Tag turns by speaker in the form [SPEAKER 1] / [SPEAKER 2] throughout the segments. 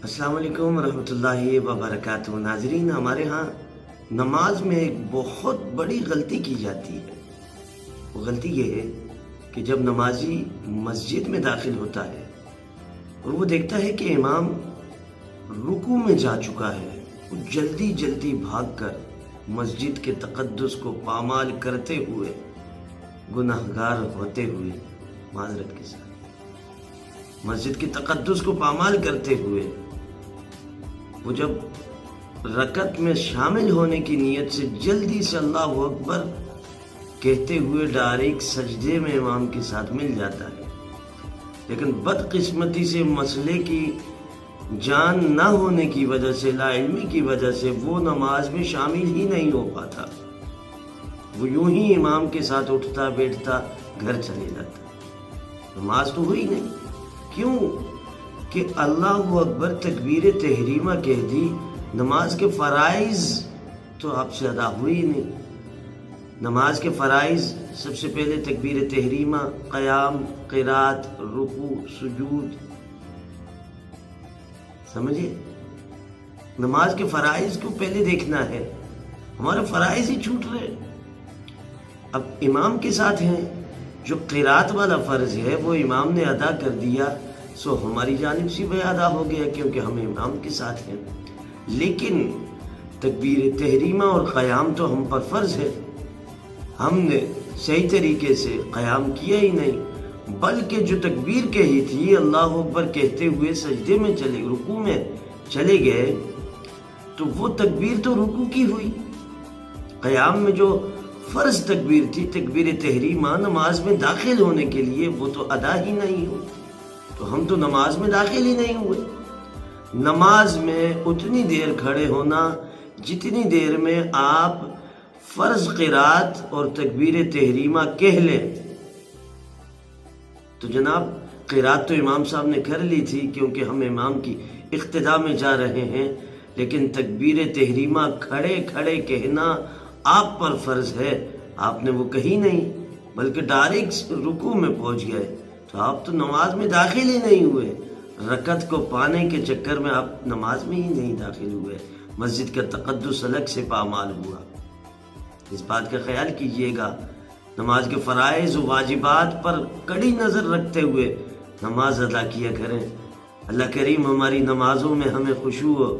[SPEAKER 1] السلام علیکم ورحمۃ اللہ وبرکاتہ۔ ناظرین، ہمارے ہاں نماز میں ایک بہت بڑی غلطی کی جاتی ہے۔ وہ غلطی یہ ہے کہ جب نمازی مسجد میں داخل ہوتا ہے اور وہ دیکھتا ہے کہ امام رکوع میں جا چکا ہے، وہ جلدی جلدی بھاگ کر مسجد کے تقدس کو پامال کرتے ہوئے، گناہگار ہوتے ہوئے، معذرت کے ساتھ مسجد کے تقدس کو پامال کرتے ہوئے، وہ جب رکعت میں شامل ہونے کی نیت سے جلدی سے اللہ اکبر کہتے ہوئے ڈائریکٹ سجدے میں امام کے ساتھ مل جاتا ہے، لیکن بدقسمتی سے مسئلے کی جان نہ ہونے کی وجہ سے، لا علمی کی وجہ سے وہ نماز میں شامل ہی نہیں ہو پاتا، وہ یوں ہی امام کے ساتھ اٹھتا بیٹھتا گھر چلے جاتا، نماز تو ہوئی نہیں۔ کیوں کہ اللہ اکبر تکبیر تحریمہ کہہ دی، نماز کے فرائض تو آپ سے ادا ہوئی نہیں۔ نماز کے فرائض سب سے پہلے تکبیر تحریمہ، قیام، قرات، رکوع، سجود، سمجھے؟ نماز کے فرائض کو پہلے دیکھنا ہے، ہمارے فرائض ہی چھوٹ رہے۔ اب امام کے ساتھ ہیں، جو قرات والا فرض ہے وہ امام نے ادا کر دیا، سو ہماری جانب سے بھی ادا ہو گیا کیونکہ ہم امام کے ساتھ ہیں، لیکن تکبیر تحریمہ اور قیام تو ہم پر فرض ہے، ہم نے صحیح طریقے سے قیام کیا ہی نہیں، بلکہ جو تکبیر کہی تھی اللہ اکبر کہتے ہوئے سجدے میں چلے، رکوع میں چلے گئے، تو وہ تکبیر تو رکوع کی ہوئی، قیام میں جو فرض تکبیر تھی، تکبیر تحریمہ نماز میں داخل ہونے کے لیے، وہ تو ادا ہی نہیں ہوئی، تو ہم تو نماز میں داخل ہی نہیں ہوئے۔ نماز میں اتنی دیر کھڑے ہونا جتنی دیر میں آپ فرض قرات اور تکبیر تحریمہ کہہ لیں، تو جناب قرات تو امام صاحب نے کر لی تھی کیونکہ ہم امام کی اقتداء میں جا رہے ہیں، لیکن تکبیر تحریمہ کھڑے کھڑے کہنا آپ پر فرض ہے، آپ نے وہ کہی نہیں بلکہ ڈائریکٹ رکوع میں پہنچ گئے، تو آپ تو نماز میں داخل ہی نہیں ہوئے، رکعت کو پانے کے چکر میں آپ نماز میں ہی نہیں داخل ہوئے، مسجد کا تقدس الگ سے پامال ہوا۔ اس بات کا خیال کیجئے گا، نماز کے فرائض و واجبات پر کڑی نظر رکھتے ہوئے نماز ادا کیا کریں۔ اللہ کریم ہماری نمازوں میں ہمیں خشوع و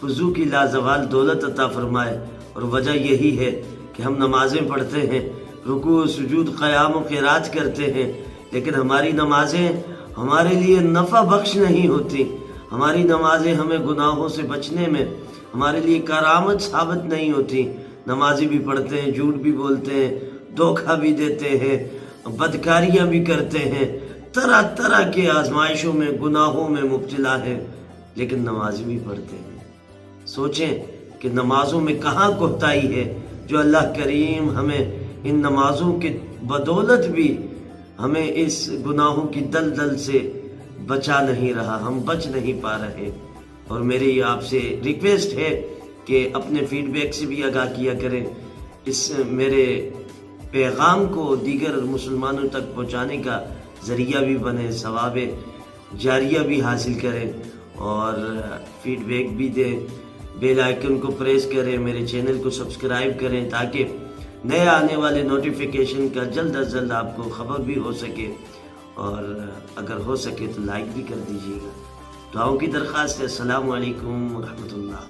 [SPEAKER 1] خضوع کی لازوال دولت عطا فرمائے، اور وجہ یہی ہے کہ ہم نمازیں پڑھتے ہیں، رکوع و سجود، قیام و قرات کرتے ہیں، لیکن ہماری نمازیں ہمارے لیے نفع بخش نہیں ہوتی، ہماری نمازیں ہمیں گناہوں سے بچنے میں ہمارے لیے کرامت ثابت نہیں ہوتی۔ نمازی بھی پڑھتے ہیں، جھوٹ بھی بولتے ہیں، دھوکہ بھی دیتے ہیں، بدکاریاں بھی کرتے ہیں، طرح طرح کے آزمائشوں میں، گناہوں میں مبتلا ہیں، لیکن نمازی بھی پڑھتے ہیں۔ سوچیں کہ نمازوں میں کہاں کوتاہی ہے، جو اللہ کریم ہمیں ان نمازوں کے بدولت بھی ہمیں اس گناہوں کی دلدل سے بچا نہیں رہا، ہم بچ نہیں پا رہے۔ اور میری آپ سے ریکویسٹ ہے کہ اپنے فیڈ بیک سے بھی آگاہ کیا کریں، اس میرے پیغام کو دیگر مسلمانوں تک پہنچانے کا ذریعہ بھی بنے، ثواب جاریہ بھی حاصل کریں، اور فیڈ بیک بھی دیں، بیل آئیکن کو پریس کریں، میرے چینل کو سبسکرائب کریں تاکہ نئے آنے والے نوٹیفیکیشن کا جلد از جلد آپ کو خبر بھی ہو سکے، اور اگر ہو سکے تو لائک بھی کر دیجیے گا۔ دعاؤں کی درخواست ہے۔ السلام علیکم ورحمۃ اللہ۔